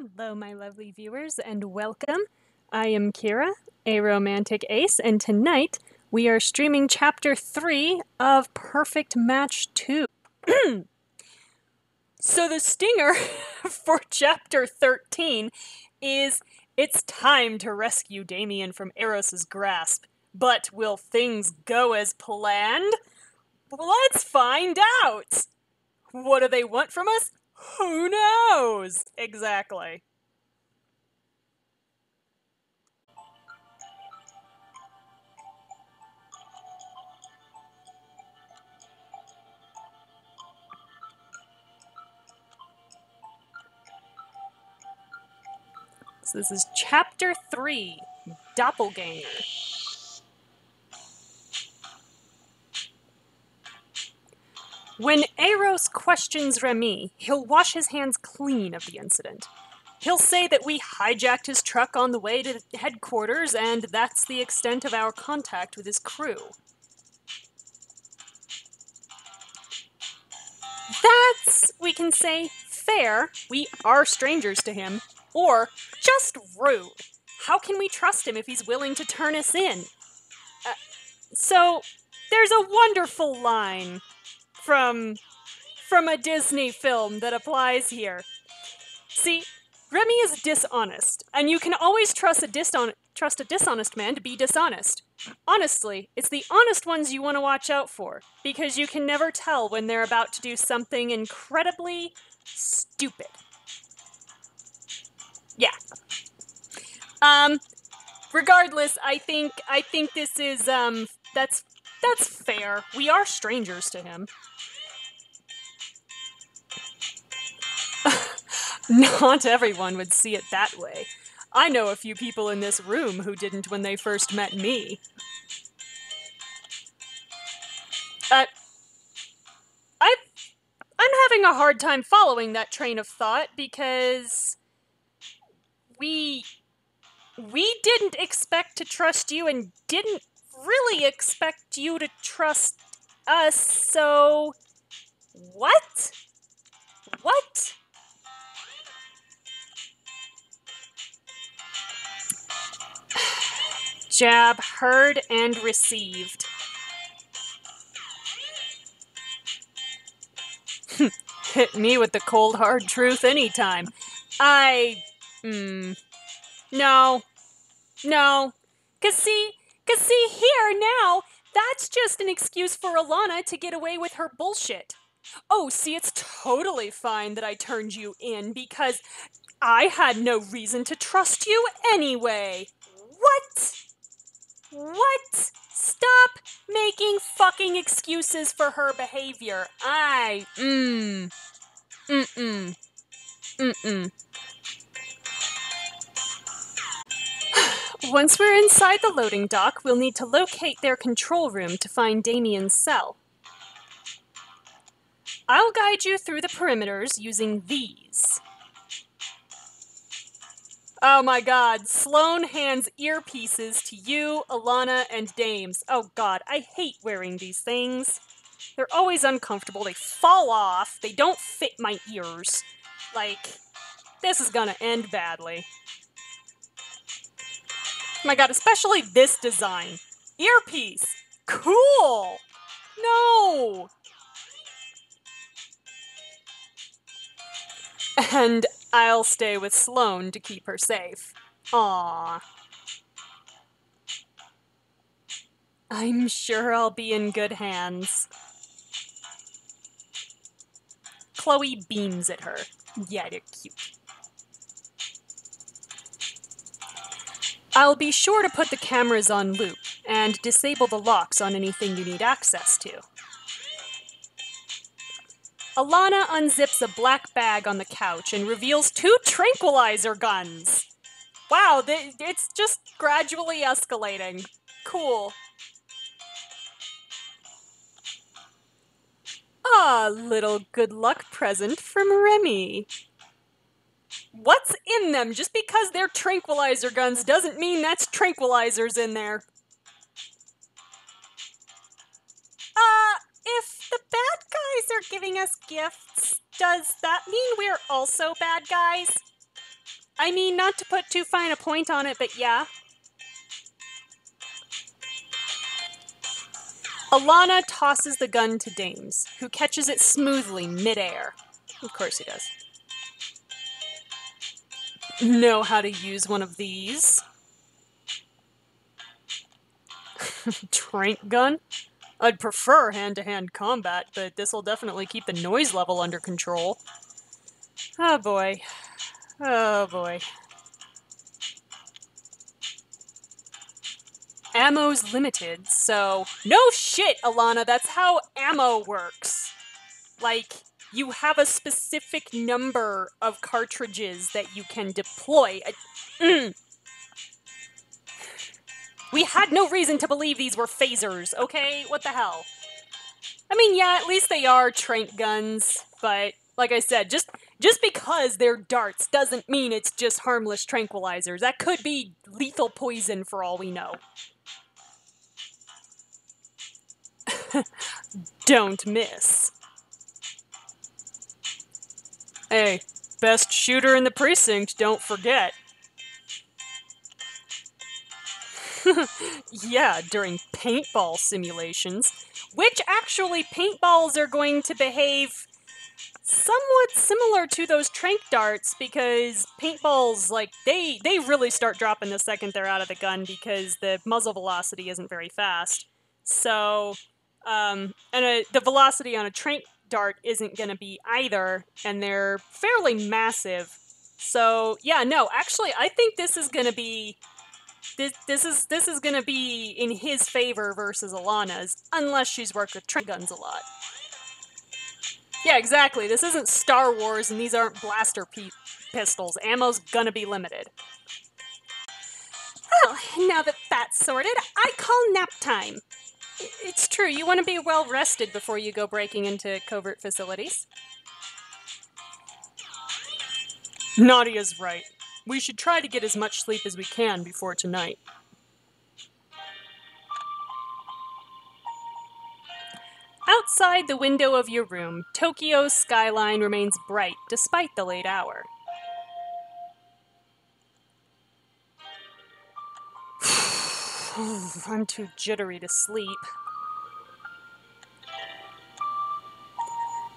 Hello, my lovely viewers, and welcome. I am Kira, a romantic ace, and tonight we are streaming Chapter 3 of Perfect Match 2. So the stinger for Chapter 13 is it's time to rescue Damien from Eros' grasp. But will things go as planned? Let's find out! What do they want from us? Who knows? Exactly. So this is Chapter 3, Doppelganger. When Eros questions Remy, he'll wash his hands clean of the incident. He'll say that we hijacked his truck on the way to headquarters, and that's the extent of our contact with his crew. That's, we can say, fair. We are strangers to him. Or just rude. How can we trust him if he's willing to turn us in? So, there's a wonderful line from a Disney film that applies here. See, Remy is dishonest, and you can always trust a dishonest man to be dishonest. Honestly, it's the honest ones you want to watch out for, because you can never tell when they're about to do something incredibly stupid. Yeah. Regardless, I think this is, that's fair. We are strangers to him. Not everyone would see it that way. I know a few people in this room who didn't when they first met me. I'm having a hard time following that train of thought because we didn't expect to trust you and didn't really expect you to trust us, so what? What? Jab heard and received. Hit me with the cold hard truth anytime. No. Cause see here now, that's just an excuse for Alana to get away with her bullshit. Oh, see, it's totally fine that I turned you in because I had no reason to trust you anyway. What? Stop making fucking excuses for her behavior. Once we're inside the loading dock, we'll need to locate their control room to find Damien's cell. I'll guide you through the perimeters using these. Oh my god, Sloane hands earpieces to you, Alana, and Dames. Oh god, I hate wearing these things. They're always uncomfortable, they fall off, they don't fit my ears. Like, this is gonna end badly. Oh my god, especially this design. Earpiece! Cool! No! And I'll stay with Sloane to keep her safe. Aww. I'm sure I'll be in good hands. Chloe beams at her. Yeah, they're cute. I'll be sure to put the cameras on loop and disable the locks on anything you need access to. Alana unzips a black bag on the couch and reveals 2 tranquilizer guns. Wow, it's just gradually escalating. Cool. A little good luck present from Remy. What's in them? Just because they're tranquilizer guns doesn't mean that's tranquilizers in there. If the bad guys are giving us gifts, does that mean we're also bad guys? I mean, not to put too fine a point on it, but yeah. Alana tosses the gun to Dames, who catches it smoothly mid-air. Of course he does. Know how to use one of these? Trank gun? I'd prefer hand-to-hand combat, but this'll definitely keep the noise level under control. Oh boy. Oh boy. Ammo's limited, so... No shit, Alana, that's how ammo works. Like, you have a specific number of cartridges that you can deploy. We had no reason to believe these were phasers, okay? What the hell? I mean, yeah, at least they are trank guns, but like I said, just because they're darts doesn't mean it's just harmless tranquilizers. That could be lethal poison for all we know. Don't miss. Hey, best shooter in the precinct, don't forget. Yeah, during paintball simulations, which actually paintballs are going to behave somewhat similar to those trank darts, because paintballs, like, they really start dropping the second they're out of the gun because the muzzle velocity isn't very fast. So, the velocity on a trank dart isn't going to be either, and they're fairly massive. So, yeah, no, actually, I think this is going to be... This is going to be in his favor versus Alana's, unless she's worked with trank guns a lot. Yeah, exactly. This isn't Star Wars, and these aren't blaster pistols. Ammo's gonna be limited. Well, now that that's sorted, I call nap time. It's true, you want to be well rested before you go breaking into covert facilities. Nadia's right. We should try to get as much sleep as we can before tonight. Outside the window of your room, Tokyo's skyline remains bright despite the late hour. I'm too jittery to sleep.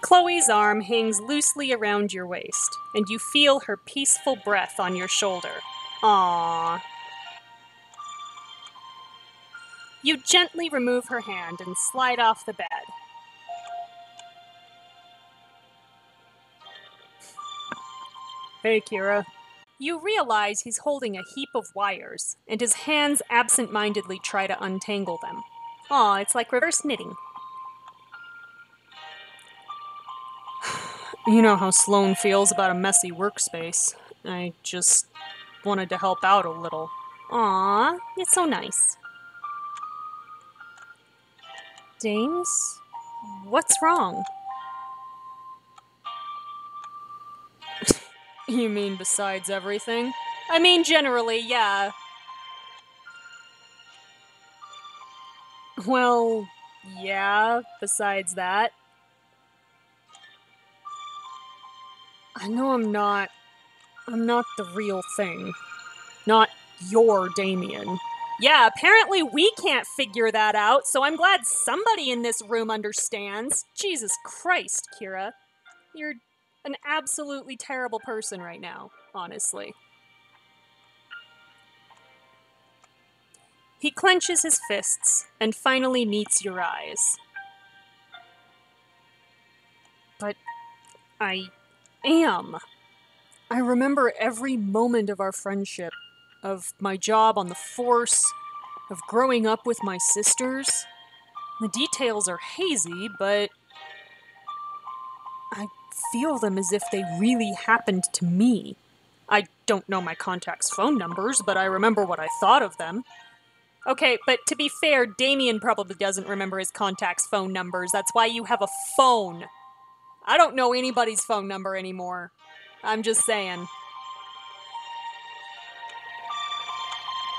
Chloe's arm hangs loosely around your waist, and you feel her peaceful breath on your shoulder. Aww. You gently remove her hand and slide off the bed. Hey, Kira. You realize he's holding a heap of wires, and his hands absent-mindedly try to untangle them. Aw, it's like reverse knitting. You know how Sloane feels about a messy workspace. I just wanted to help out a little. Aw, it's so nice. Dames? What's wrong? You mean besides everything? I mean, generally, yeah. Well, yeah, besides that. I know I'm not the real thing. Not your Damien. Yeah, apparently we can't figure that out, so I'm glad somebody in this room understands. Jesus Christ, Kira. You're an absolutely terrible person right now, honestly. He clenches his fists and finally meets your eyes. But I am. I remember every moment of our friendship, of my job on the force, of growing up with my sisters. The details are hazy, but I feel them as if they really happened to me. I don't know my contacts' phone numbers, but I remember what I thought of them. Okay, but to be fair, Damien probably doesn't remember his contacts' phone numbers. That's why you have a phone. I don't know anybody's phone number anymore. I'm just saying.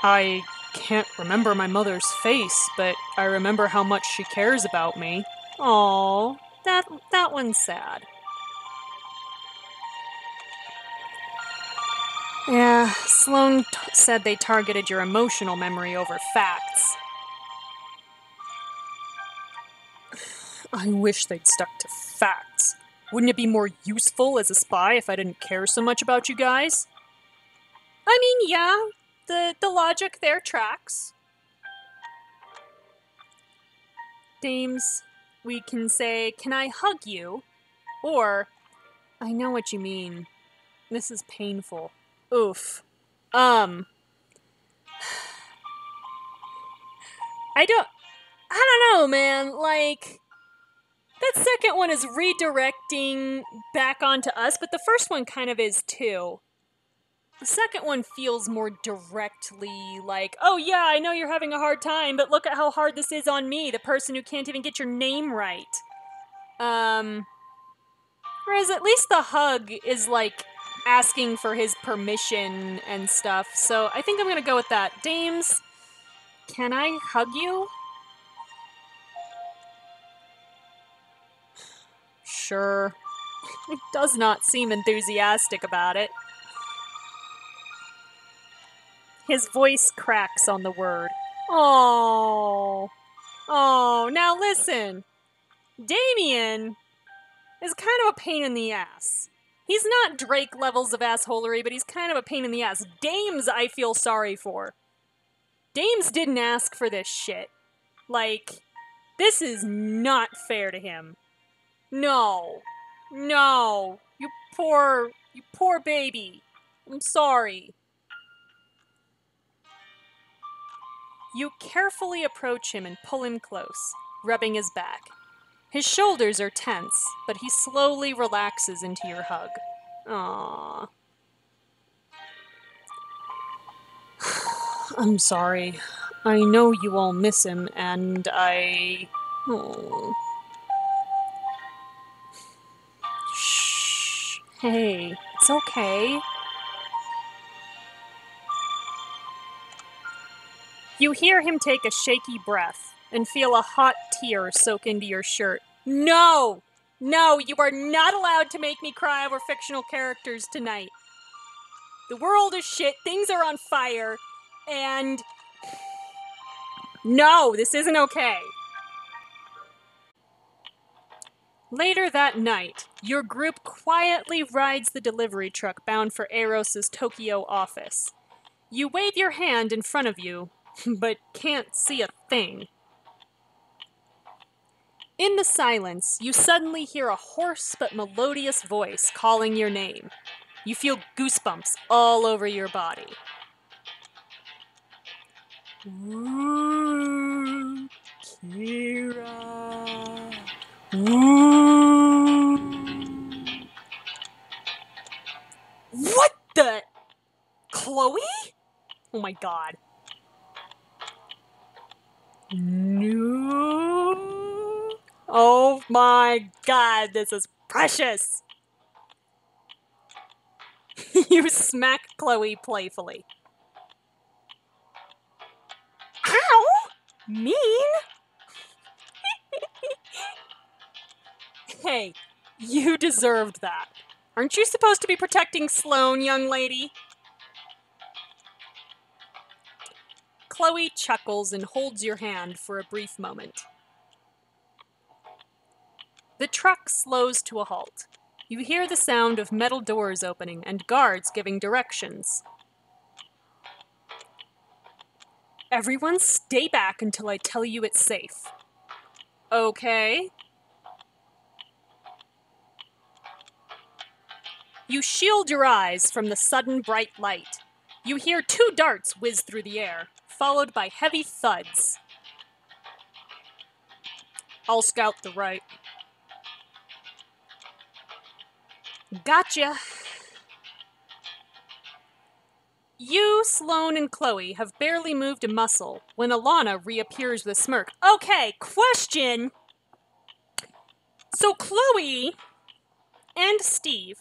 I can't remember my mother's face, but I remember how much she cares about me. Aww, that one's sad. Yeah, Sloane said they targeted your emotional memory over facts. I wish they'd stuck to facts. Wouldn't it be more useful as a spy if I didn't care so much about you guys? I mean, yeah, the logic there tracks. Dames, we can say, "Can I hug you?" Or, "I know what you mean. This is painful. Oof. I don't know, man. Like, that second one is redirecting back onto us, but the first one kind of is too. The second one feels more directly like, "Oh yeah, I know you're having a hard time, but look at how hard this is on me, the person who can't even get your name right." Whereas at least the hug is like asking for his permission and stuff, so I think I'm gonna go with that. Dames, can I hug you? Sure. He does not seem enthusiastic about it. His voice cracks on the word. Oh. Oh, now listen. Damien is kind of a pain in the ass. He's not Drake levels of assholery, but he's kind of a pain in the ass. Dames, I feel sorry for. Dames didn't ask for this shit. Like, this is not fair to him. No. No. You poor baby. I'm sorry. You carefully approach him and pull him close, rubbing his back. His shoulders are tense, but he slowly relaxes into your hug. Aww. I'm sorry. I know you all miss him, and I... Oh. Shh. Hey, it's okay. You hear him take a shaky breath and feel a hot tear soak into your shirt. No! No, you are not allowed to make me cry over fictional characters tonight. The world is shit, things are on fire, and... No, this isn't okay. Later that night, your group quietly rides the delivery truck bound for Eros' Tokyo office. You wave your hand in front of you, but can't see a thing. In the silence, you suddenly hear a hoarse but melodious voice calling your name. You feel goosebumps all over your body. Ooh, Kira. Ooh. What the? Chloe? Oh my god. No. Oh my god, this is precious. You smack Chloe playfully. Ow! Mean? Hey, you deserved that. Aren't you supposed to be protecting Sloane, young lady? Chloe chuckles and holds your hand for a brief moment. The truck slows to a halt. You hear the sound of metal doors opening and guards giving directions. Everyone stay back until I tell you it's safe. Okay. You shield your eyes from the sudden bright light. You hear 2 darts whiz through the air, followed by heavy thuds. I'll scout the right. Gotcha. You, Sloane, and Chloe have barely moved a muscle when Alana reappears with a smirk. Okay, question. So Chloe and Steve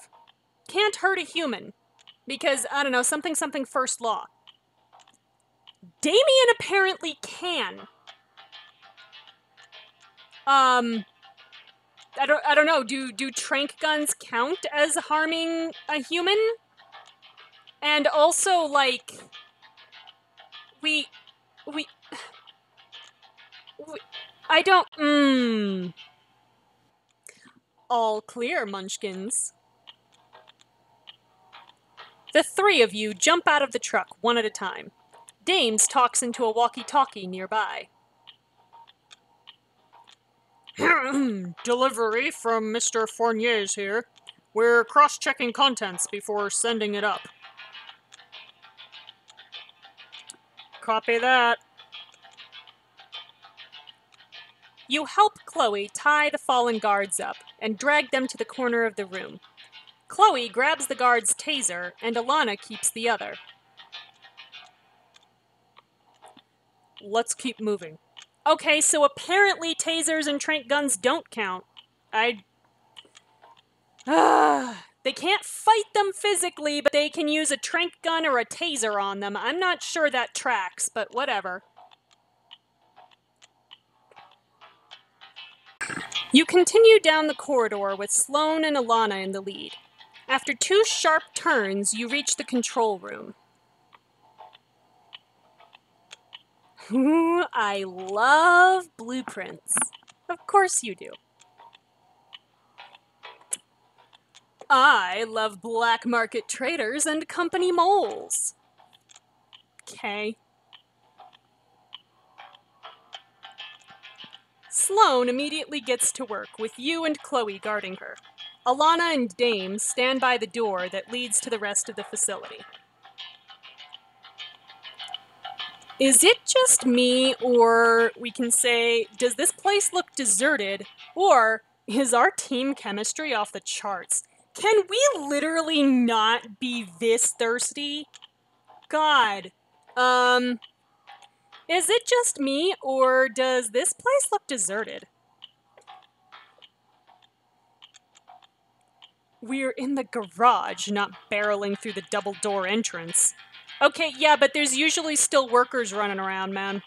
can't hurt a human because, I don't know, something first law. Damien apparently can. I don't know, do trank guns count as harming a human? And also, like, we, I don't, All clear, munchkins. The three of you jump out of the truck, one at a time. Dames talks into a walkie-talkie nearby. Delivery from Mr. Fournier's here. We're cross-checking contents before sending it up. Copy that. You help Chloe tie the fallen guards up and drag them to the corner of the room. Chloe grabs the guard's taser, and Alana keeps the other. Let's keep moving. Okay, so apparently tasers and tranq guns don't count. They can't fight them physically, but they can use a tranq gun or a taser on them. I'm not sure that tracks, but whatever. You continue down the corridor with Sloane and Alana in the lead. After 2 sharp turns, you reach the control room. Ooh, I love blueprints. Of course you do. I love black market traders and company moles. Okay. Sloane immediately gets to work, with you and Chloe guarding her. Alana and Dame stand by the door that leads to the rest of the facility. Is it just me, or we can say, does this place look deserted, or is our team chemistry off the charts? Can we literally not be this thirsty? God. Is it just me, or does this place look deserted? We're in the garage, not barreling through the double-door entrance. Okay, yeah, but there's usually still workers running around, man.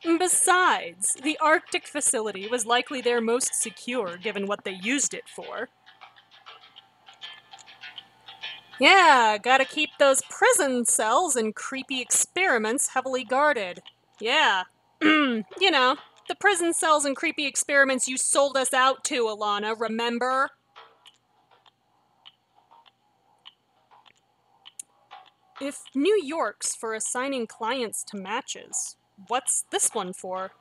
Besides, the Arctic facility was likely their most secure, given what they used it for. Yeah, gotta keep those prison cells and creepy experiments heavily guarded. Yeah. You know, the prison cells and creepy experiments you sold us out to, Alana, remember? If New York's for assigning clients to matches, what's this one for?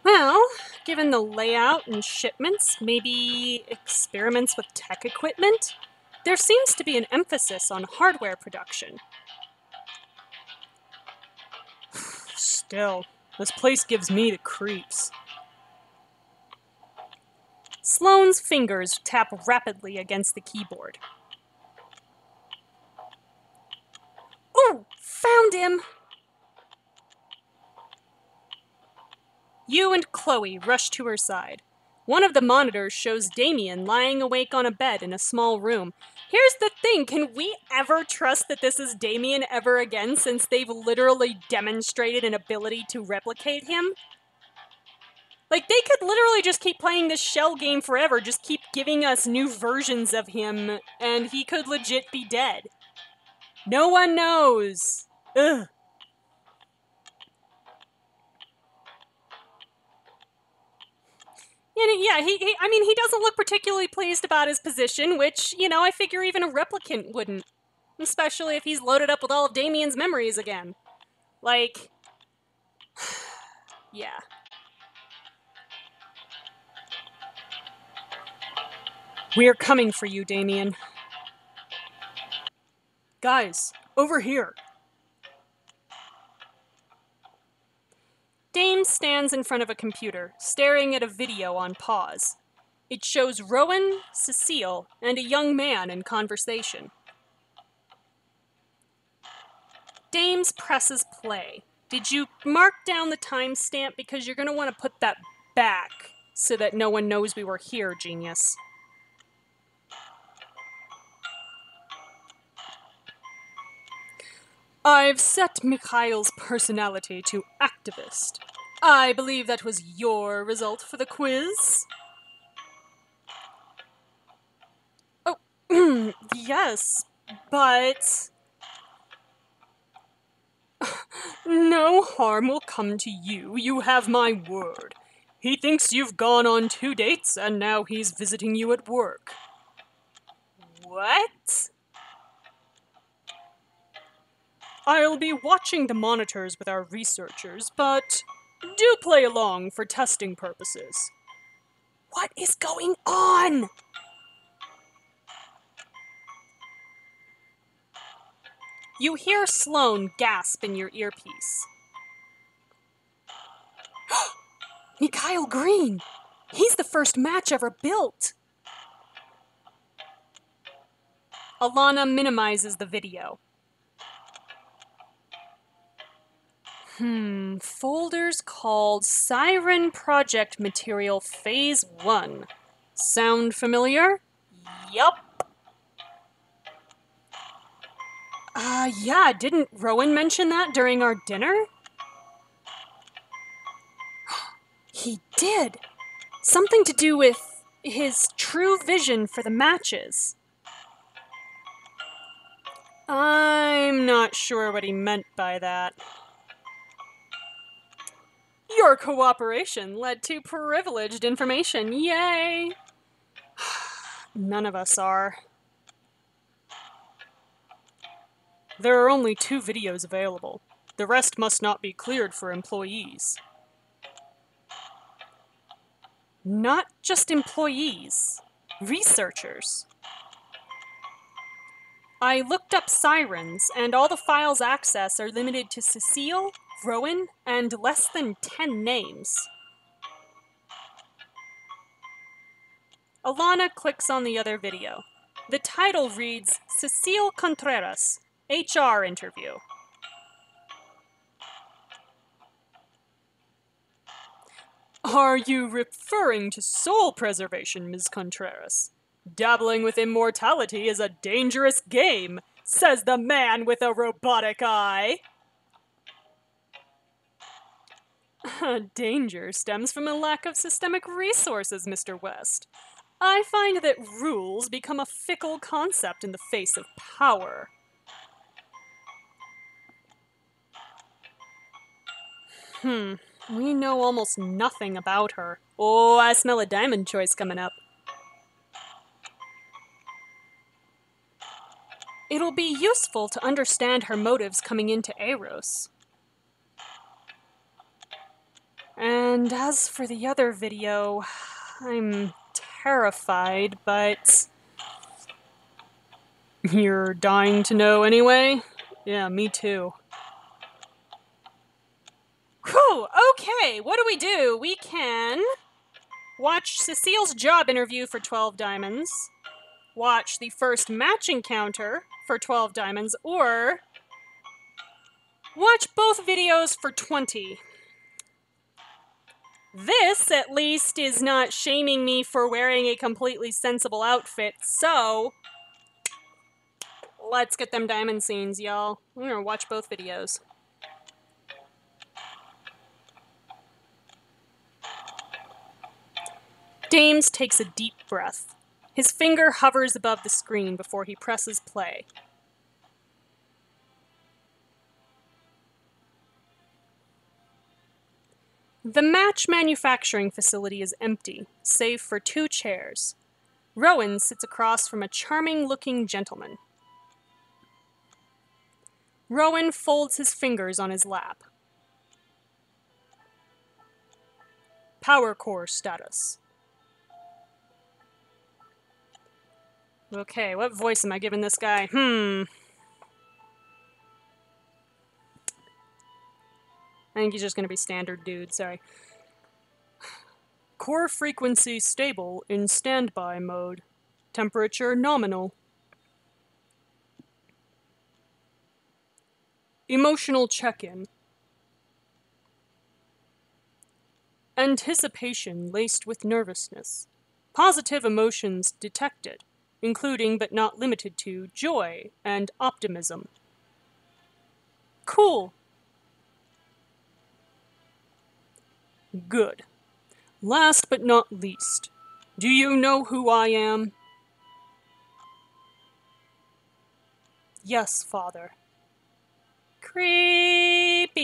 Well, given the layout and shipments, maybe experiments with tech equipment? There seems to be an emphasis on hardware production. Still, this place gives me the creeps. Sloane's fingers tap rapidly against the keyboard. Ooh! Found him! You and Chloe rush to her side. One of the monitors shows Damien lying awake on a bed in a small room. Here's the thing, can we ever trust that this is Damien ever again, since they've literally demonstrated an ability to replicate him? Like, they could literally just keep playing this shell game forever, just keep giving us new versions of him, and he could legit be dead. No one knows. Ugh. Yeah, he doesn't look particularly pleased about his position, which, I figure even a replicant wouldn't. Especially if he's loaded up with all of Damien's memories again. Like, yeah. We're coming for you, Damien. Guys, over here. Dame stands in front of a computer, staring at a video on pause. It shows Rowan, Cecile, and a young man in conversation. Dames presses play. Did you mark down the timestamp? Because you're going to want to put that back so that no one knows we were here, genius. I've set Mikhail's personality to activist. I believe that was your result for the quiz. Oh, Yes, but no harm will come to you. You have my word. He thinks you've gone on 2 dates and now he's visiting you at work. What? I'll be watching the monitors with our researchers, but do play along for testing purposes. What is going on? You hear Sloane gasp in your earpiece. Mikhail Green! He's the first match ever built! Alana minimizes the video. Folders called Siren Project Material Phase 1. Sound familiar? Yup. Yeah, didn't Rowan mention that during our dinner? He did. Something to do with his true vision for the matches. I'm not sure what he meant by that. Your cooperation led to privileged information. Yay! None of us are. There are only 2 videos available. The rest must not be cleared for employees. Not just employees. Researchers. I looked up sirens, and all the files accessed are limited to Cecile, Rowan, and less than 10 names. Alana clicks on the other video. The title reads, Cecile Contreras, HR interview. Are you referring to soul preservation, Ms. Contreras? Dabbling with immortality is a dangerous game, says the man with a robotic eye. Danger stems from a lack of systemic resources, Mr. West. I find that rules become a fickle concept in the face of power. We know almost nothing about her. Oh, I smell a diamond choice coming up. It'll be useful to understand her motives coming into Eros. And as for the other video, I'm terrified, but... You're dying to know anyway? Yeah, me too. Whew, okay, what do? We can watch Cecile's job interview for 12 diamonds, watch the first match encounter for 12 diamonds, or watch both videos for 20. This, at least, is not shaming me for wearing a completely sensible outfit, so let's get them diamond scenes, y'all. We're gonna watch both videos. Dames takes a deep breath. His finger hovers above the screen before he presses play. The match manufacturing facility is empty, save for 2 chairs. Rowan sits across from a charming-looking gentleman. Rowan folds his fingers on his lap. Power core status. Okay, what voice am I giving this guy? I think he's just gonna be standard dude, sorry. Core frequency stable in standby mode. Temperature nominal. Emotional check-in. Anticipation laced with nervousness. Positive emotions detected, including but not limited to joy and optimism. Cool. Good. Last but not least, do you know who I am? Yes, Father. Creepy.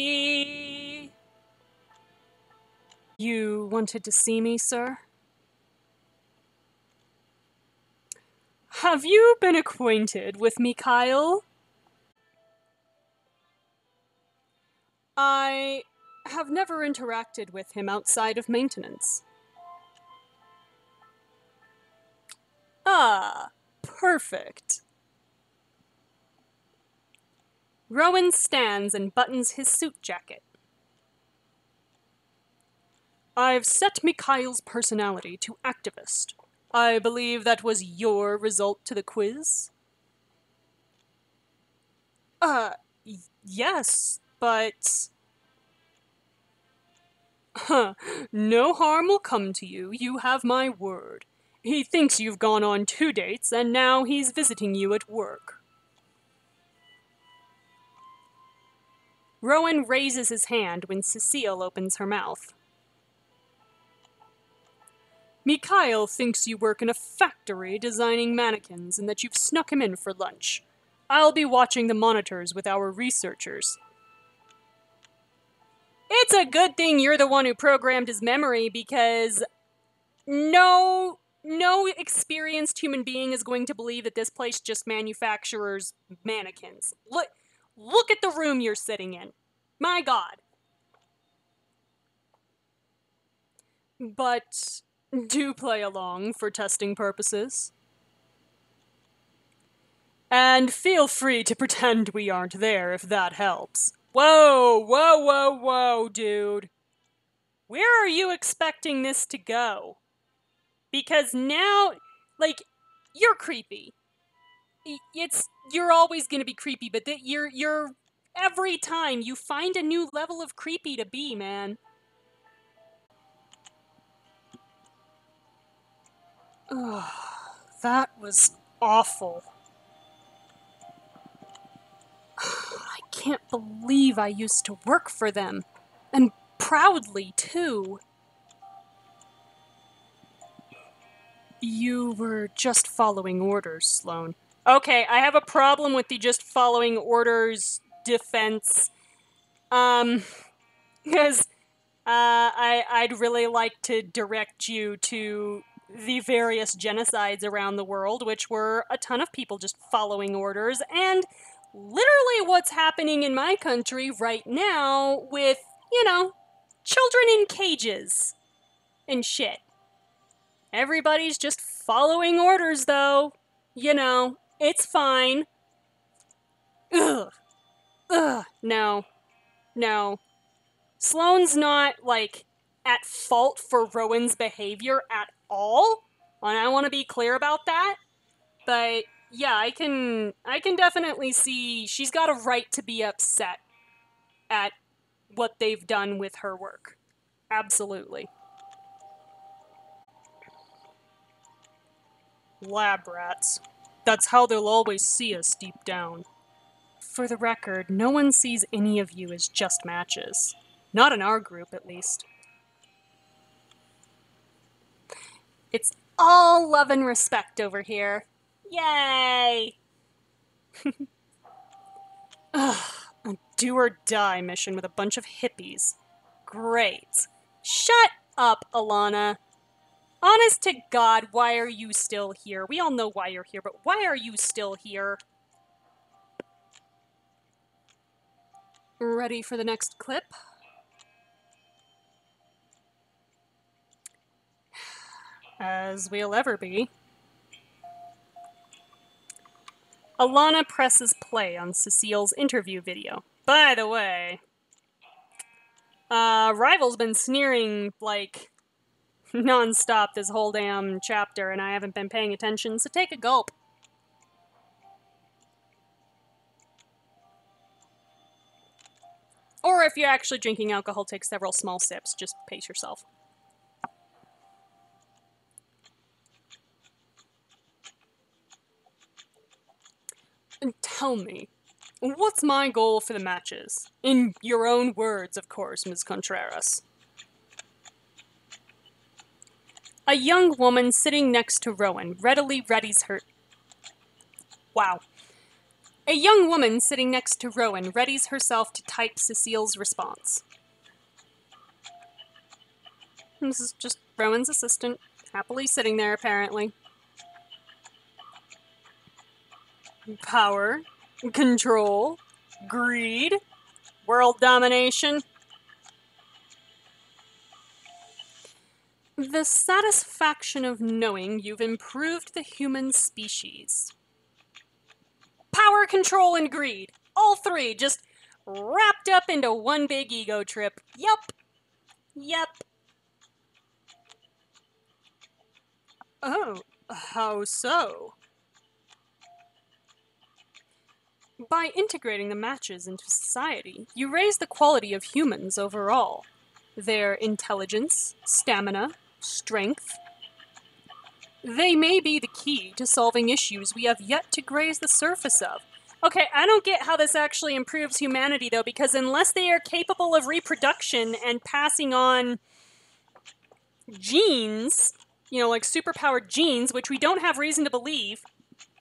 You wanted to see me, sir? Have you been acquainted with Mikhail? I have never interacted with him outside of maintenance. Ah, perfect. Rowan stands and buttons his suit jacket. I've set Mikhail's personality to activist. I believe that was your result to the quiz? Uh, yes, but... Huh, no harm will come to you, you have my word. He thinks you've gone on 2 dates, and now he's visiting you at work. Rowan raises his hand when Cecile opens her mouth. Mikhail thinks you work in a factory designing mannequins and that you've snuck him in for lunch. I'll be watching the monitors with our researchers. It's a good thing you're the one who programmed his memory, because no experienced human being is going to believe that this place just manufactures mannequins. Look at the room you're sitting in. My God. But do play along for testing purposes. And feel free to pretend we aren't there if that helps. Whoa, dude. Where are you expecting this to go? Because now, like, you're creepy. You're always gonna be creepy, but you're every time you find a new level of creepy to be, man. Ugh, that was awful. I can't believe I used to work for them. And proudly, too. You were just following orders, Sloane. Okay, I have a problem with the just following orders defense. Because I'd really like to direct you to the various genocides around the world, which were a ton of people just following orders, and literally what's happening in my country right now with, children in cages and shit. Everybody's just following orders, though. It's fine. Ugh. No. Sloane's not, at fault for Rowan's behavior at all, and I want to be clear about that. But yeah, I can definitely see she's got a right to be upset at what they've done with her work. Absolutely. Lab rats. That's how they'll always see us deep down. For the record, no one sees any of you as just matches. Not in our group, at least. It's all love and respect over here. Yay! Ugh, a do or die mission with a bunch of hippies. Great. Shut up, Alana. Honest to God, why are you still here? We all know why you're here, but why are you still here? Ready for the next clip? As we'll ever be. Alana presses play on Cecile's interview video. By the way, Rival's been sneering, non-stop this whole damn chapter, and I haven't been paying attention, so take a gulp. Or if you're actually drinking alcohol, take several small sips. Just pace yourself. And tell me, what's my goal for the matches? In your own words, of course, Ms. Contreras. A young woman sitting next to Rowan readily readies her... Wow. A young woman sitting next to Rowan readies herself to type Cecile's response. This is just Rowan's assistant, happily sitting there apparently. Power, control, greed, world domination. The satisfaction of knowing you've improved the human species. Power, control, and greed. All three just wrapped up into one big ego trip. Yep. Oh, how so? By integrating the matches into society, you raise the quality of humans overall. Their intelligence, stamina, strength. They may be the key to solving issues we have yet to graze the surface of. Okay, I don't get how this actually improves humanity, though, because unless they are capable of reproduction and passing on genes, like superpowered genes, which we don't have reason to believe,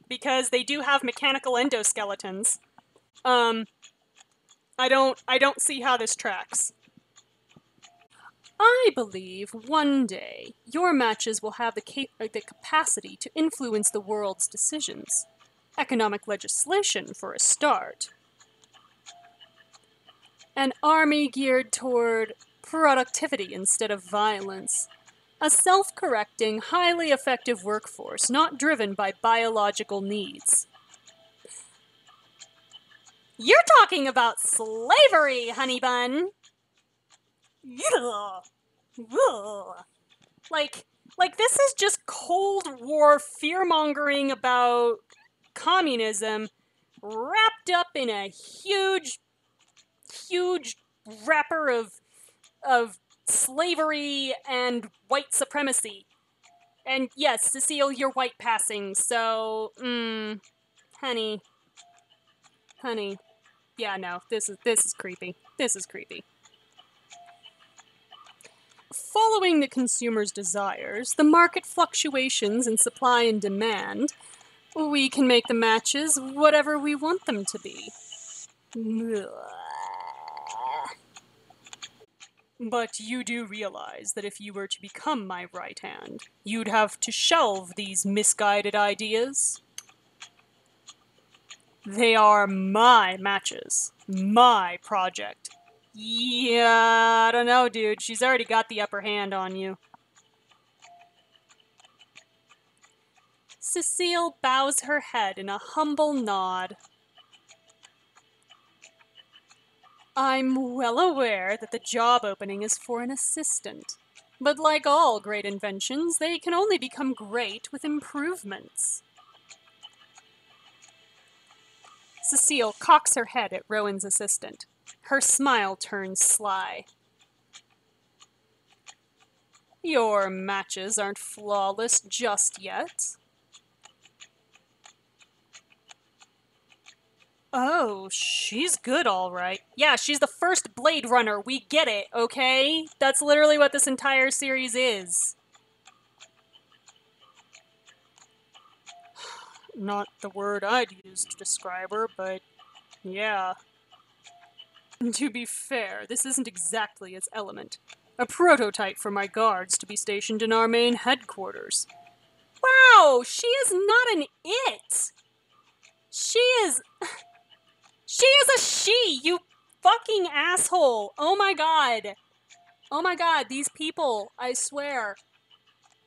because they do have mechanical endoskeletons, I don't see how this tracks. I believe one day your matches will have the capacity to influence the world's decisions. Economic legislation, for a start. An army geared toward productivity instead of violence. A self-correcting, highly effective workforce not driven by biological needs. You're talking about slavery, honey bun! Like this is just Cold War fear-mongering about communism wrapped up in a huge wrapper of slavery and white supremacy. And yes, Cecile, you're white passing, so honey. Yeah, no, this is creepy. This is creepy. Following the consumer's desires, the market fluctuations in supply and demand, we can make the matches whatever we want them to be. But you do realize that if you were to become my right hand, you'd have to shelve these misguided ideas? They are my matches. My project. Yeah, I don't know, dude. She's already got the upper hand on you. Cecile bows her head in a humble nod. I'm well aware that the job opening is for an assistant. But like all great inventions, they can only become great with improvements. Cecile cocks her head at Rowan's assistant. Her smile turns sly. Your matches aren't flawless just yet. Oh, she's good, all right. Yeah, she's the first Blade Runner. We get it, okay? That's literally what this entire series is. Not the word I'd use to describe her, but yeah. To be fair, this isn't exactly its element. A prototype for my guards to be stationed in our main headquarters. Wow, she is not an it! She is a she, you fucking asshole! Oh my god! Oh my god, these people, I swear.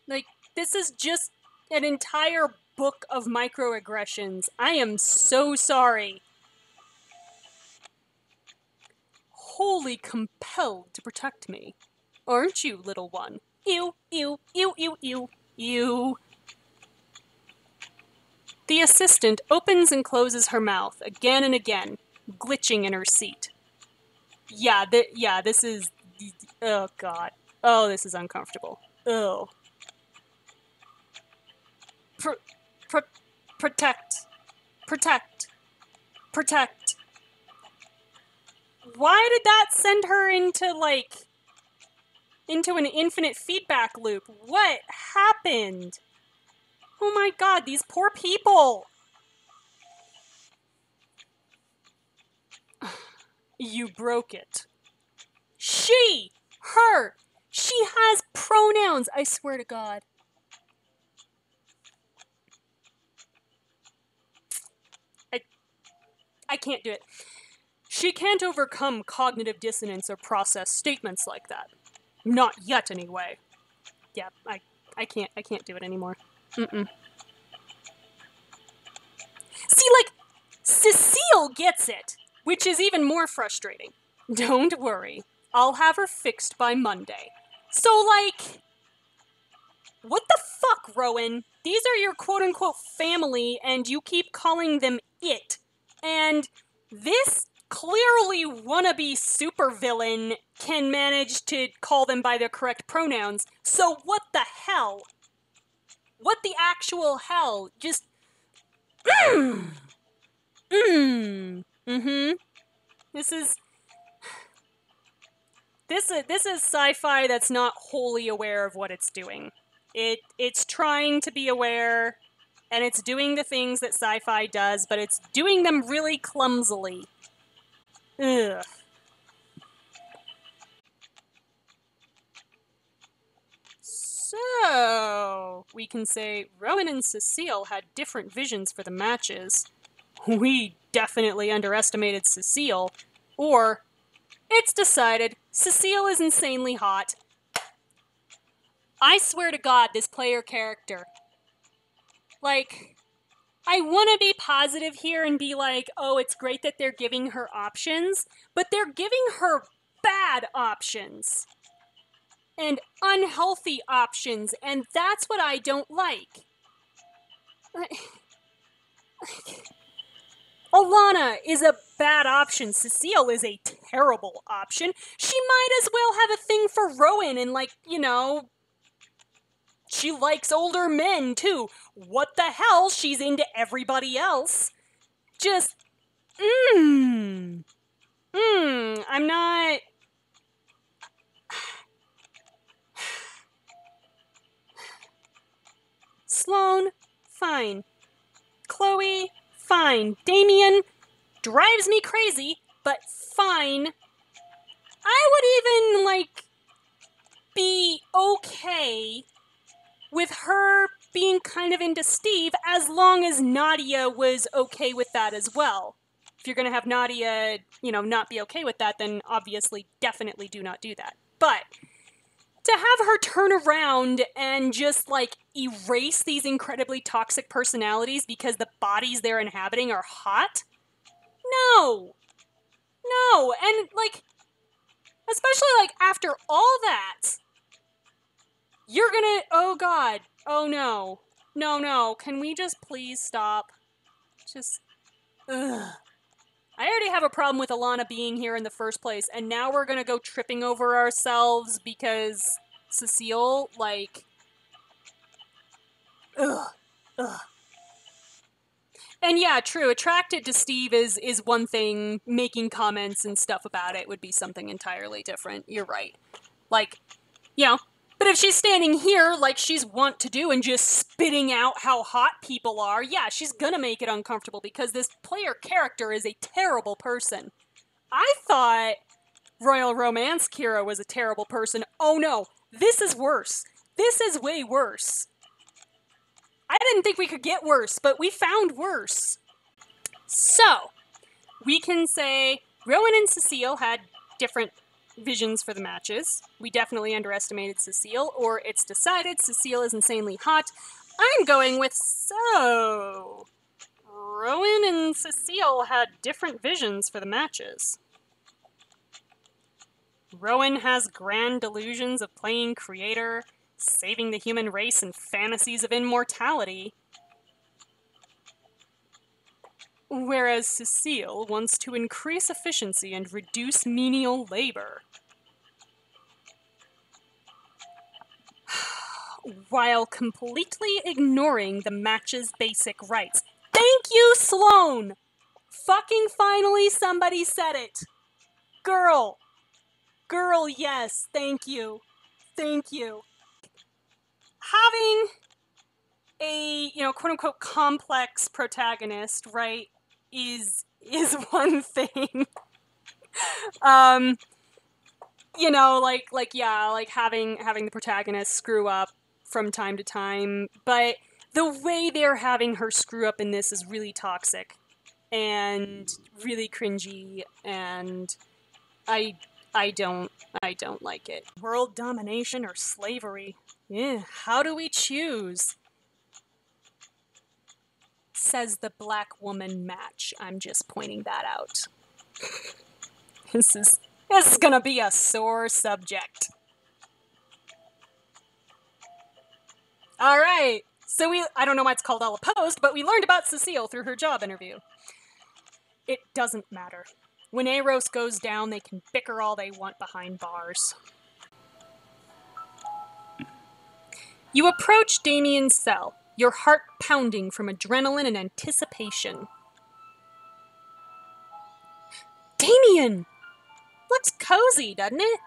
Like, this is just an entire book of microaggressions. I am so sorry. Wholly compelled to protect me. Aren't you, little one? Ew, ew, ew, ew, ew, ew. The assistant opens and closes her mouth again and again, glitching in her seat. Yeah, this is... Oh, God. Oh, this is uncomfortable. Oh. Protect. Why did that send her into, like... into an infinite feedback loop? What happened? Oh my god, these poor people! You broke it. She! Her! She has pronouns, I swear to God. I can't do it. She can't overcome cognitive dissonance or process statements like that. Not yet, anyway. Yeah, I can't do it anymore. Mm-mm. See, like, Cecile gets it, which is even more frustrating. Don't worry, I'll have her fixed by Monday. So, like, what the fuck, Rowan? These are your quote-unquote family, and you keep calling them it. And this clearly wannabe supervillain can manage to call them by their correct pronouns. So what the hell? What the actual hell? Just... Mm-hmm. This is sci-fi that's not wholly aware of what it's doing. It's trying to be aware, and it's doing the things that sci-fi does, but it's doing them really clumsily. Ugh. So, we can say Rowan and Cecile had different visions for the matches. We definitely underestimated Cecile. Or, it's decided Cecile is insanely hot. I swear to God, this player character. Like, I want to be positive here and be like, oh, it's great that they're giving her options, but they're giving her bad options. And unhealthy options, and that's what I don't like. Alana is a bad option. Cecile is a terrible option. She might as well have a thing for Rowan and, like, you know, she likes older men, too. What the hell? She's into everybody else. Just, I'm not... Sloane, fine. Chloe, fine. Damien, drives me crazy, but fine. I would even, like, be okay with her being kind of into Steve as long as Nadia was okay with that as well. If you're going to have Nadia, you know, not be okay with that, then obviously definitely do not do that. But to have her turn around and just, like, erase these incredibly toxic personalities because the bodies they're inhabiting are hot? No! No! And, like, especially, like, after all that, you're gonna... Oh, God. Oh, no. No. Can we just please stop? Just... Ugh. I already have a problem with Alana being here in the first place, and now we're gonna go tripping over ourselves because Cecile, like... Ugh. And yeah, true, attracted to Steve is one thing, making comments and stuff about it would be something entirely different. You're right. Like, you know, but if she's standing here like she's wont to do and just spitting out how hot people are, yeah, she's gonna make it uncomfortable because this player character is a terrible person. I thought Royal Romance Kira was a terrible person. Oh no, this is worse. This is way worse. I didn't think we could get worse, but we found worse. So, we can say Rowan and Cecile had different visions for the matches. We definitely underestimated Cecile, or it's decided Cecile is insanely hot. I'm going with so. Rowan and Cecile had different visions for the matches. Rowan has grand delusions of playing creator, saving the human race and fantasies of immortality. Whereas Cecile wants to increase efficiency and reduce menial labor. While completely ignoring the match's basic rights. Thank you, Sloane! Fucking finally somebody said it! Girl! Girl, yes, thank you. Thank you. Having a, you know, quote-unquote complex protagonist, right, is one thing. You know, yeah, like having the protagonist screw up from time to time, but the way they're having her screw up in this is really toxic and really cringy, and I I don't I don't like it. World domination or slavery? Yeah, how do we choose? Says the black woman match. I'm just pointing that out. This is gonna be a sore subject. All right. So I don't know why it's called all opposed, but we learned about Cecile through her job interview. It doesn't matter. When Eros goes down, they can bicker all they want behind bars. You approach Damien's cell, your heart pounding from adrenaline and anticipation. Damien! Looks cozy, doesn't it?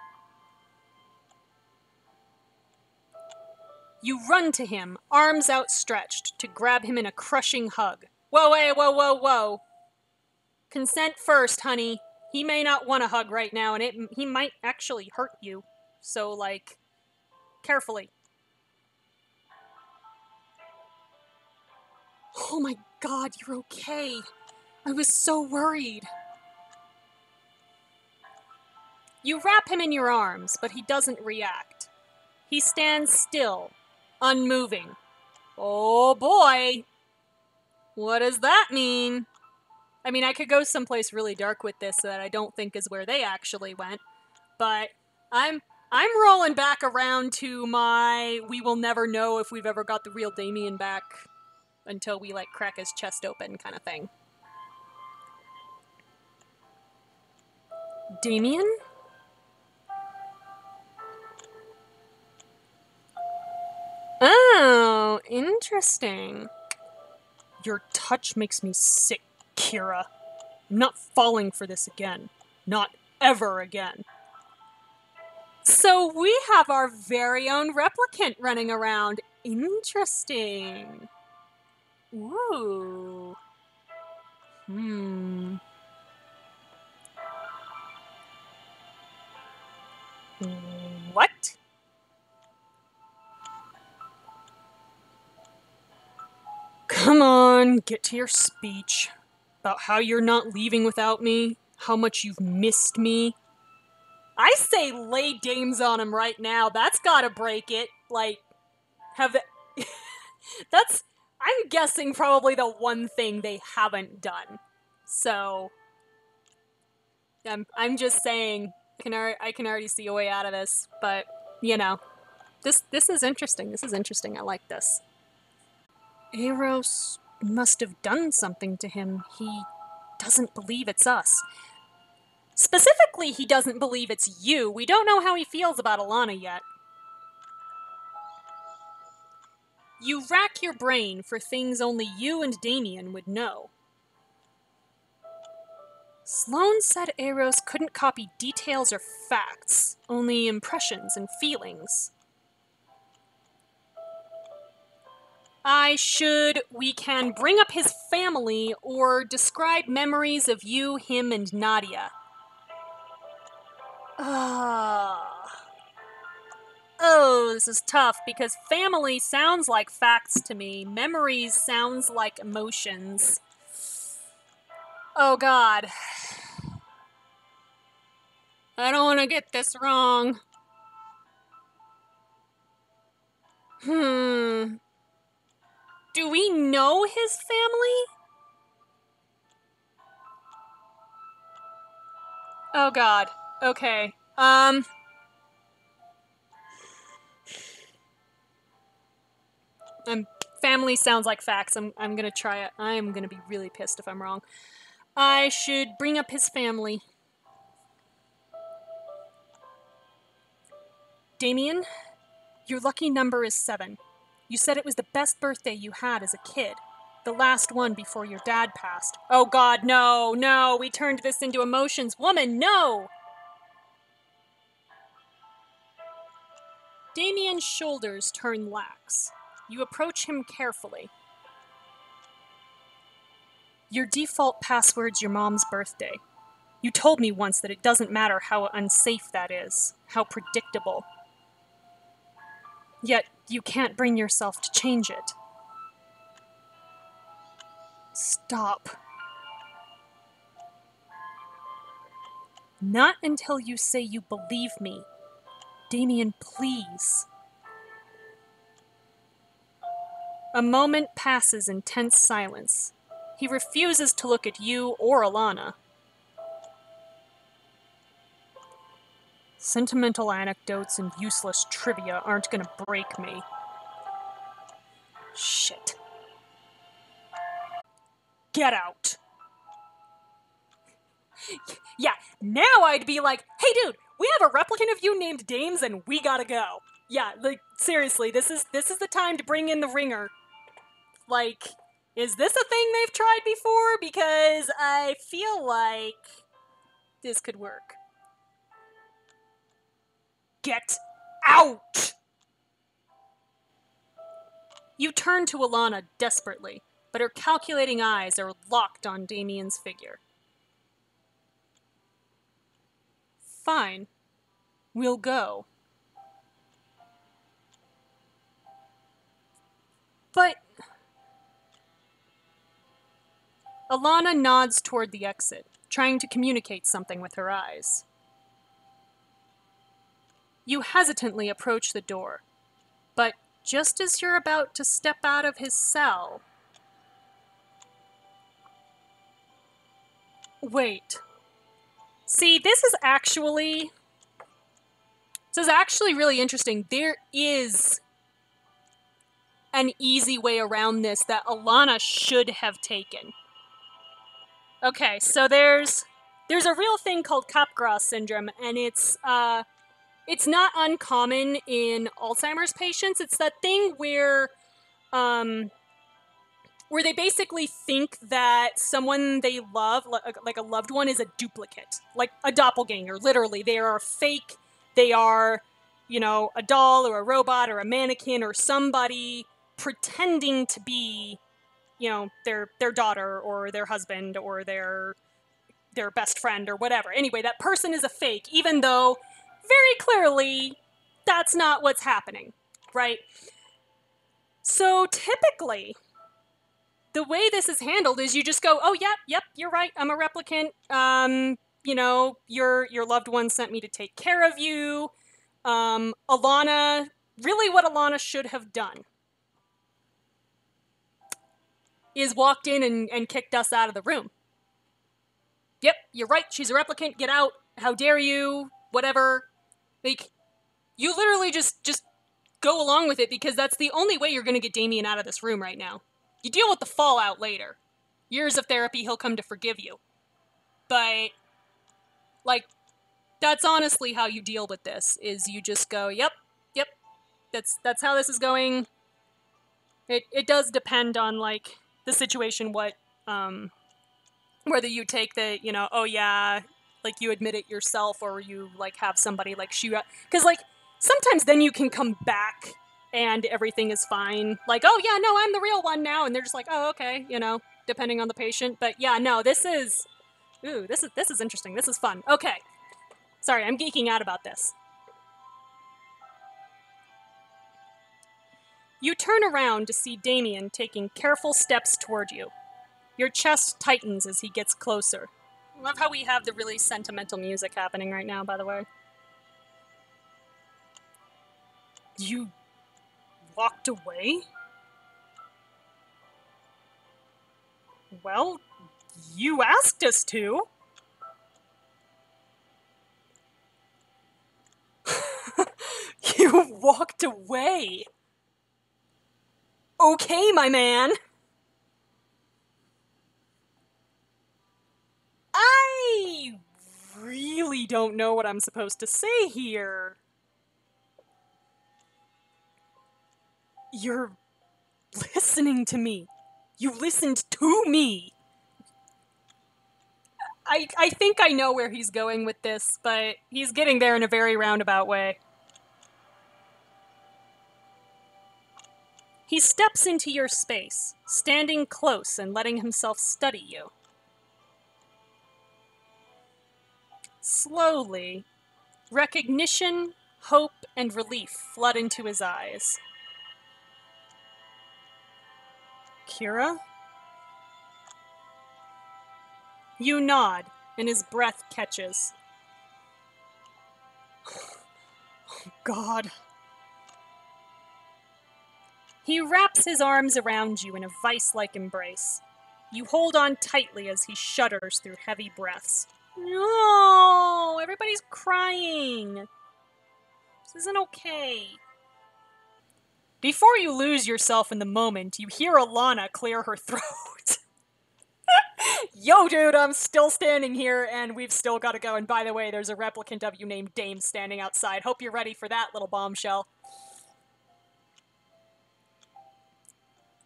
You run to him, arms outstretched, to grab him in a crushing hug. Whoa, whoa, whoa, whoa. Consent first, honey. He may not want a hug right now, and he might actually hurt you. So, like, carefully. Oh my god, you're okay. I was so worried. You wrap him in your arms, but he doesn't react. He stands still, unmoving. Oh boy. What does that mean? I mean, I could go someplace really dark with this that I don't think is where they actually went, but I'm rolling back around to my we will never know if we've ever got the real Damien back until we, like, crack his chest open kind of thing. Damien? Oh, interesting. Your touch makes me sick, Kira. I'm not falling for this again. Not ever again. So we have our very own replicant running around. Interesting. Ooh. What? Come on, get to your speech. About how you're not leaving without me, how much you've missed me. I say lay dames on him right now. That's gotta break it. Like, have... That's, I'm guessing, probably the one thing they haven't done. So, I'm just saying, I can already see a way out of this, but, you know, this is interesting. This is interesting. I like this. Eros must have done something to him. He doesn't believe it's us. Specifically, he doesn't believe it's you. We don't know how he feels about Alana yet. You rack your brain for things only you and Damien would know. Sloane said Eros couldn't copy details or facts, only impressions and feelings. We can bring up his family or describe memories of you, him, and Nadia. Oh, this is tough because family sounds like facts to me. Memories sounds like emotions. Oh god. I don't want to get this wrong. Do we know his family? Oh god. Okay. Family sounds like facts. I'm gonna try it. I am gonna be really pissed if I'm wrong. I should bring up his family. Damien, your lucky number is 7. You said it was the best birthday you had as a kid. The last one before your dad passed. Oh god, no, we turned this into emotions. Woman, no! Damien's shoulders turn lax. You approach him carefully. Your default password's your mom's birthday. You told me once that it doesn't matter how unsafe that is, how predictable. Yet, you can't bring yourself to change it. Stop. Not until you say you believe me. Damien, please. A moment passes in tense silence. He refuses to look at you or Alana. Sentimental anecdotes and useless trivia aren't gonna break me. Shit. Get out. Yeah, now I'd be like, hey dude, we have a replicant of you named Dames and we gotta go. Yeah, like, seriously, this is the time to bring in the ringer. Like, is this a thing they've tried before? Because I feel like this could work. Get out! You turn to Alana desperately, but her calculating eyes are locked on Damien's figure. Fine. We'll go. But... Alana nods toward the exit, trying to communicate something with her eyes. You hesitantly approach the door, but just as you're about to step out of his cell... Wait. See, this is actually really interesting. There is an easy way around this that Alana should have taken. Okay, so there's a real thing called Capgras syndrome, and it's not uncommon in Alzheimer's patients. It's that thing where they basically think that someone they love, like a loved one, is a duplicate, like a doppelganger. Literally, they are fake. They are, a doll or a robot or a mannequin or somebody pretending to be, their daughter or their husband or their best friend or whatever. Anyway, that person is a fake, even though very clearly that's not what's happening, right? So typically, the way this is handled is you just go, oh, yep, you're right, I'm a replicant. Your loved one sent me to take care of you. Alana, really what Alana should have done is walked in and kicked us out of the room. Yep, you're right, she's a replicant, get out, how dare you, whatever. Like, you literally just go along with it because that's the only way you're gonna get Damien out of this room right now. You deal with the fallout later. Years of therapy, he'll come to forgive you. But, like, that's honestly how you deal with this, is you just go, yep, that's how this is going. It does depend on, like, the situation, whether you take the, oh yeah, like, you admit it yourself, or you, like, have somebody, like, shoot out. Because, like, sometimes then you can come back and everything is fine. Like, oh yeah, no, I'm the real one now. And they're just like, oh, okay, depending on the patient. But yeah, no, this is interesting. This is fun. Okay. Sorry, I'm geeking out about this. You turn around to see Damien taking careful steps toward you. Your chest tightens as he gets closer. I love how we have the really sentimental music happening right now, by the way. You walked away? Well, you asked us to. You walked away. Okay, my man. I really don't know what I'm supposed to say here. You're listening to me. You listened to me. I think I know where he's going with this, but he's getting there in a very roundabout way. He steps into your space, standing close and letting himself study you. Slowly, recognition, hope, and relief flood into his eyes. Kira? You nod, and his breath catches. God. He wraps his arms around you in a vice-like embrace. You hold on tightly as he shudders through heavy breaths. No! Everybody's crying! This isn't okay. Before you lose yourself in the moment, you hear Alana clear her throat. Yo, dude, I'm still standing here, and we've still got to go. And by the way, there's a replicant of you named Dame standing outside. Hope you're ready for that, little bombshell.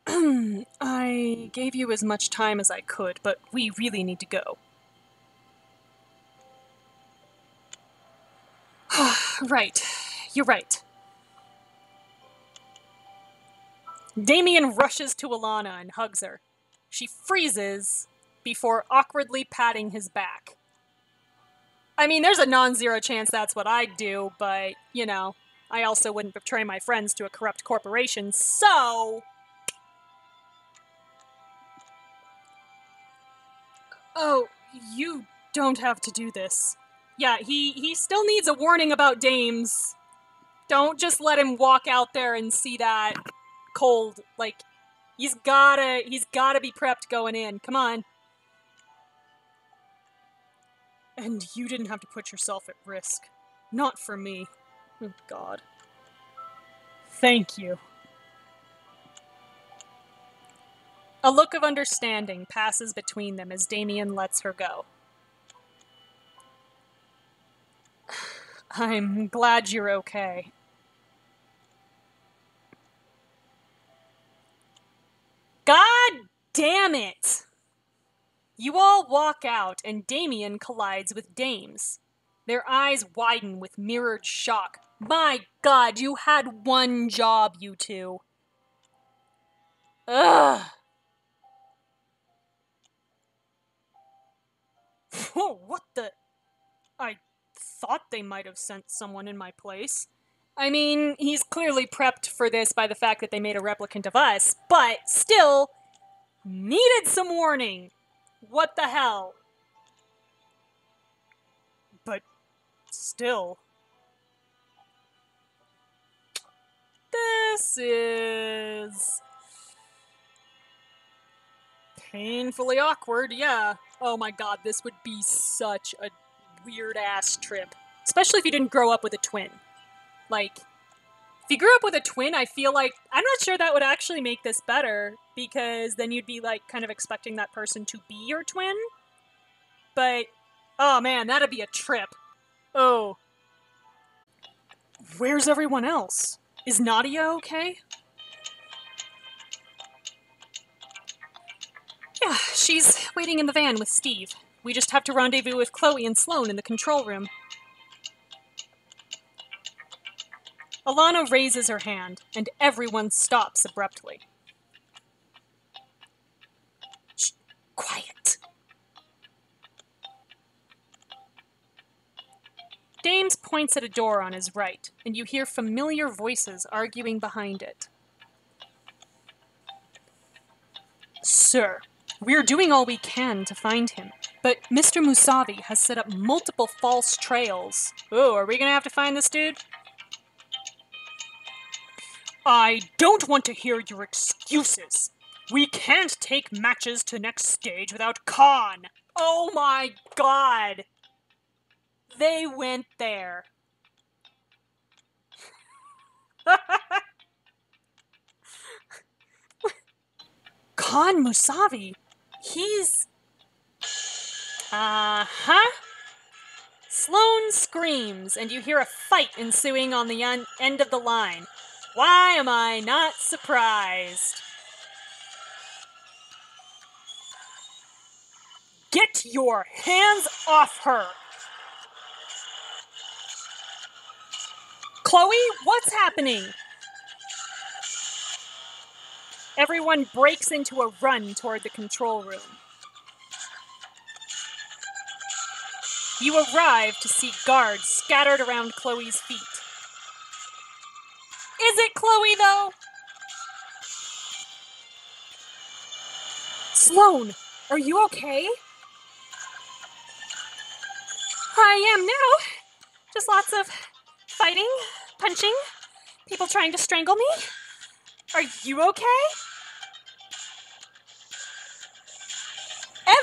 I gave you as much time as I could, but we really need to go. Right. You're right. Damien rushes to Alana and hugs her. She freezes before awkwardly patting his back. I mean, there's a non-zero chance that's what I'd do, but, you know, I also wouldn't betray my friends to a corrupt corporation, so... Oh, you don't have to do this. Yeah, he still needs a warning about dames. Don't just let him walk out there and see that cold. Like, he's gotta be prepped going in. Come on. And you didn't have to put yourself at risk. Not for me. Oh, God. Thank you. A look of understanding passes between them as Damien lets her go. I'm glad you're okay. God damn it! You all walk out, and Damien collides with Dames. Their eyes widen with mirrored shock. My God, you had one job, you two. Ugh! Whoa, what the... I thought they might have sent someone in my place. I mean, he's clearly prepped for this by the fact that they made a replicant of us, but still, needed some warning. What the hell? But still... This is... painfully awkward, yeah. Oh my God, this would be such a weird-ass trip. Especially if you didn't grow up with a twin. Like, if you grew up with a twin, I feel like... I'm not sure that would actually make this better, because then you'd be, like, kind of expecting that person to be your twin. But, oh man, that'd be a trip. Oh. Where's everyone else? Is Nadia okay? Yeah, she's waiting in the van with Steve. We just have to rendezvous with Chloe and Sloane in the control room. Alana raises her hand, and everyone stops abruptly. Shh, quiet. Dames points at a door on his right, and you hear familiar voices arguing behind it. Sir, we're doing all we can to find him, but Mr. Musavi has set up multiple false trails. Oh, are we gonna have to find this dude? I don't want to hear your excuses. We can't take matches to next stage without Khan. Oh my God. They went there. Khan Musavi? He's... Uh-huh. Sloane screams, and you hear a fight ensuing on the end of the line. Why am I not surprised? Get your hands off her! Chloe, what's happening? Everyone breaks into a run toward the control room. You arrive to see guards scattered around Chloe's feet. Is it Chloe, though? Sloane, are you okay? I am now. Just lots of fighting, punching, people trying to strangle me. Are you okay?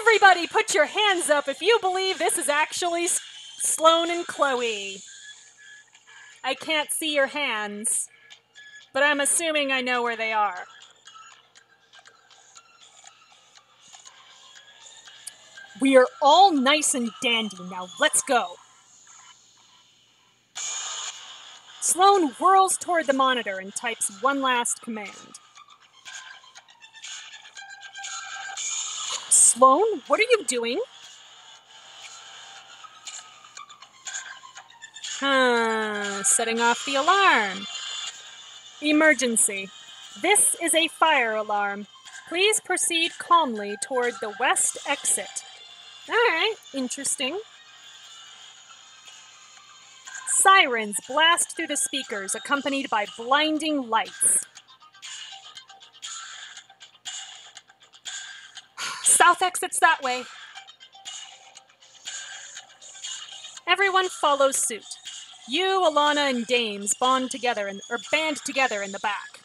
Everybody put your hands up if you believe this is actually Sloane and Chloe. I can't see your hands, but I'm assuming I know where they are. We are all nice and dandy, now let's go. Sloane whirls toward the monitor and types one last command. Sloane, what are you doing? Setting off the alarm. Emergency. This is a fire alarm. Please proceed calmly toward the west exit. Alright, interesting. Sirens blast through the speakers, accompanied by blinding lights. South exit's that way. Everyone follows suit. You, Alana, and Dames band together in the back.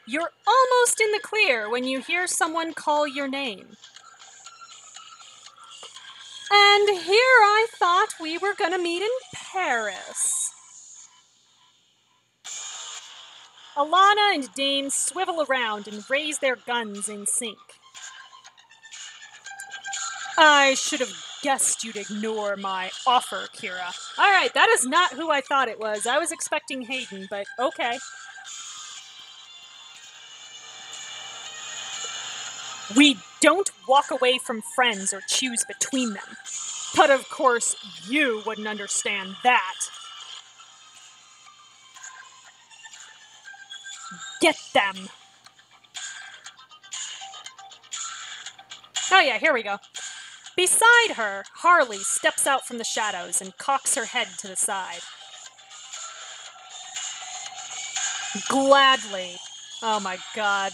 You're almost in the clear when you hear someone call your name. And here I thought we were gonna meet in Paris. Alana and Dames swivel around and raise their guns in sync. I should have guessed you'd ignore my offer, Kira. Alright, that is not who I thought it was. I was expecting Hayden, but okay. We don't walk away from friends or choose between them. But of course, you wouldn't understand that. Get them! Oh yeah, here we go. Beside her, Harley steps out from the shadows and cocks her head to the side. Gladly. Oh my god.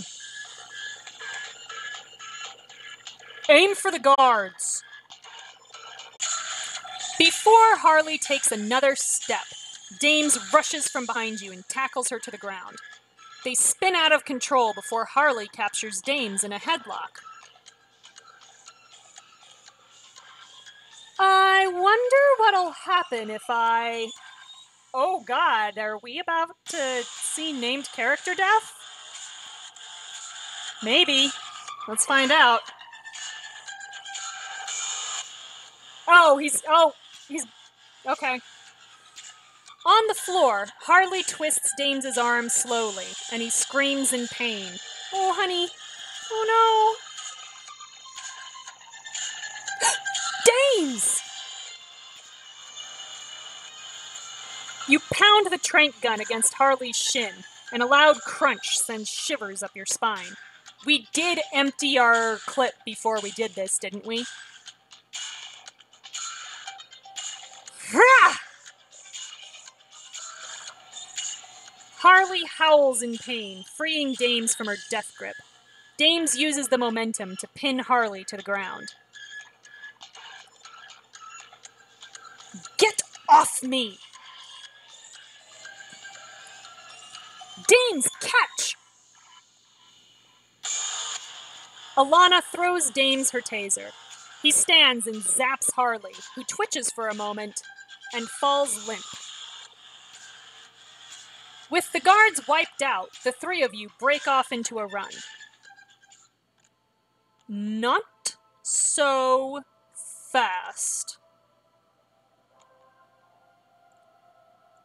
Aim for the guards. Before Harley takes another step, Dames rushes from behind you and tackles her to the ground. They spin out of control before Harley captures Dames in a headlock. I wonder what'll happen if I... Oh god, are we about to see named character death? Maybe. Let's find out. He's okay. On the floor, Harley twists Dames' arm slowly, and he screams in pain. Oh, honey. Oh, no. Dames! You pound the tranq gun against Harley's shin, and a loud crunch sends shivers up your spine. We did empty our clip before we did this, didn't we? Harley howls in pain, freeing Dames from her death grip. Dames uses the momentum to pin Harley to the ground. Get off me! Dames, catch! Alana throws Dames her taser. He stands and zaps Harley, who twitches for a moment and falls limp. With the guards wiped out, the three of you break off into a run. Not so fast.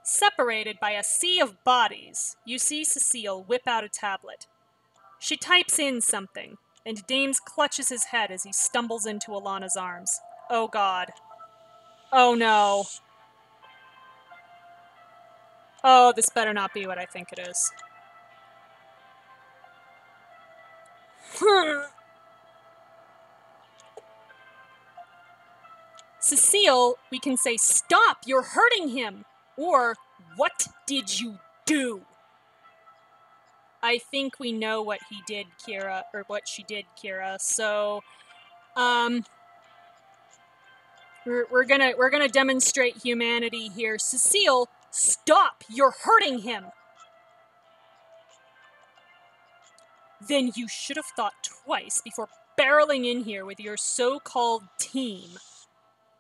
Separated by a sea of bodies, you see Cecile whip out a tablet. She types in something, and Dames clutches his head as he stumbles into Alana's arms. Oh god. Oh no. Oh, this better not be what I think it is. Cecile, we can say, stop, you're hurting him. Or, what did you do? I think we know what he did, Kira, or what she did, Kira. So, we're gonna demonstrate humanity here. Cecile, stop! You're hurting him. Then you should have thought twice before barreling in here with your so-called team.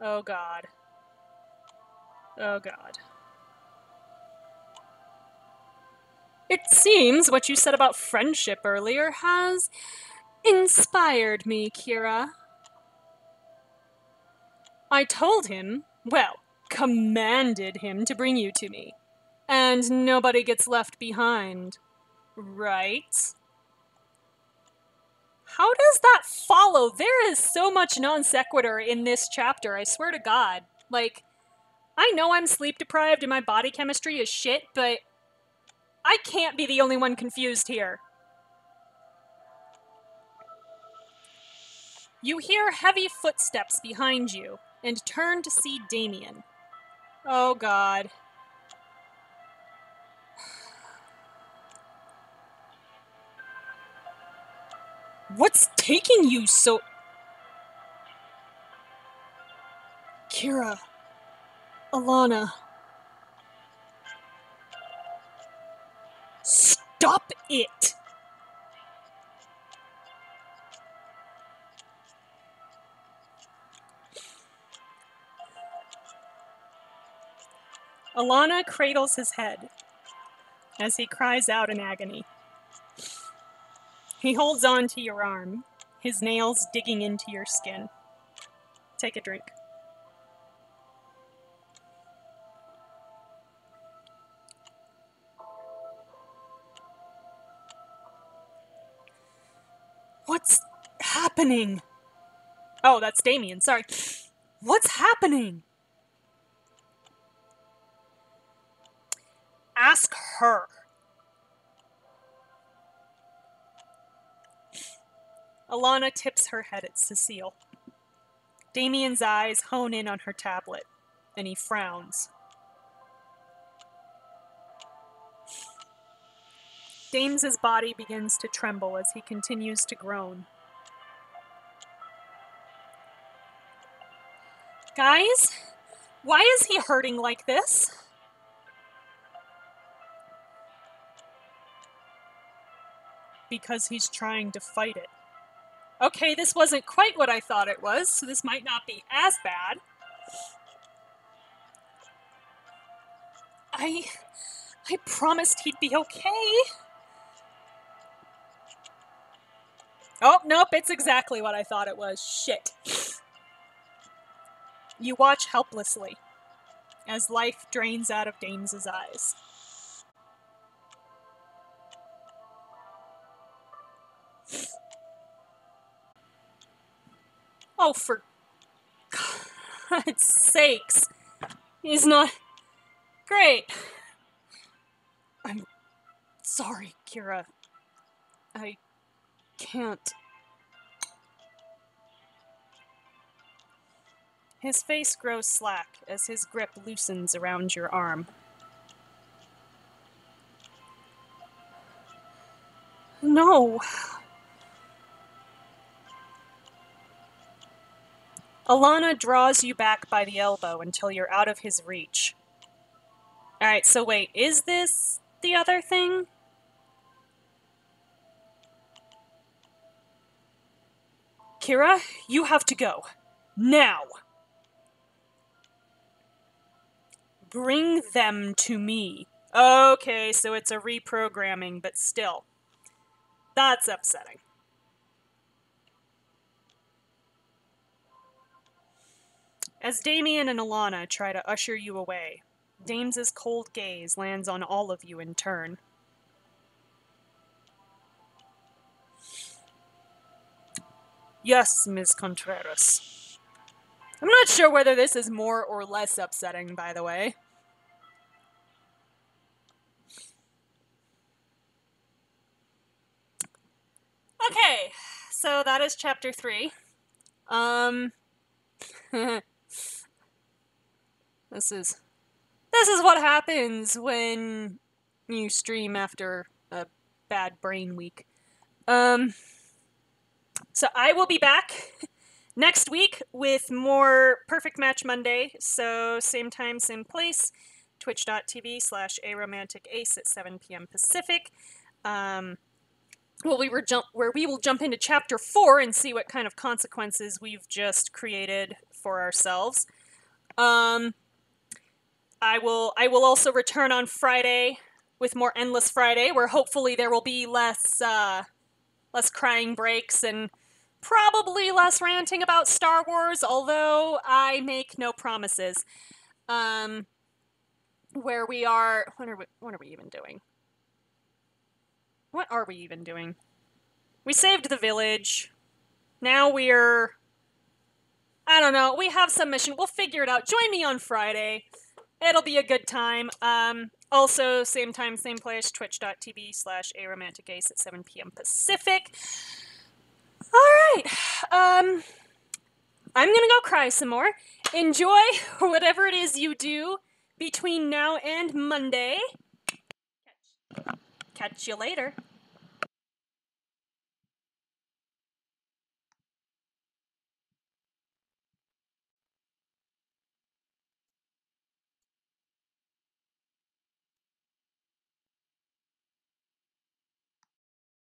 Oh God. Oh God. It seems what you said about friendship earlier has inspired me, Kira. I told him, well, commanded him to bring you to me. And nobody gets left behind, right? How does that follow? There is so much non sequitur in this chapter, I swear to God. Like, I know I'm sleep deprived and my body chemistry is shit, but I can't be the only one confused here. You hear heavy footsteps behind you and turn to see Damien. Oh God. What's taking you so... Kira. Alana. Stop it! Alana cradles his head as he cries out in agony. He holds on to your arm, his nails digging into your skin. Take a drink. What's happening? Oh, that's Damien, sorry. What's happening? Ask her. Alana tips her head at Cecile. Damien's eyes hone in on her tablet, and he frowns. Dames's body begins to tremble as he continues to groan. Guys, why is he hurting like this? Because he's trying to fight it. Okay, this wasn't quite what I thought it was, so this might not be as bad. I promised he'd be okay. Oh, nope, it's exactly what I thought it was. Shit. You watch helplessly as life drains out of Dames's eyes. Oh, for God's sakes. He's not great. I'm sorry, Kira. I can't. His face grows slack as his grip loosens around your arm. No. Alana draws you back by the elbow until you're out of his reach. Alright, so wait, is this the other thing? Kira, you have to go. Now! Bring them to me. Okay, so it's a reprogramming, but still. That's upsetting. As Damien and Alana try to usher you away, Dames's cold gaze lands on all of you in turn. Yes, Ms. Contreras. I'm not sure whether this is more or less upsetting, by the way. Okay, so that is chapter 3. This is what happens when you stream after a bad brain week. So I will be back next week with more Perfect Match Monday. So same time, same place, twitch.tv/aromanticace at 7 p.m. Pacific. Where we will jump into chapter 4 and see what kind of consequences we've just created for ourselves. I will also return on Friday with more Endless Friday, where hopefully there will be less crying breaks and probably less ranting about Star Wars, although I make no promises. Where we are, what are we even doing? What are we even doing? We saved the village. Now we're, I don't know, we have some mission. We'll figure it out. Join me on Friday. It'll be a good time. Also, same time, same place, twitch.tv/aromanticace at 7 p.m. Pacific. Alright, I'm gonna go cry some more. Enjoy whatever it is you do between now and Monday. Catch you later.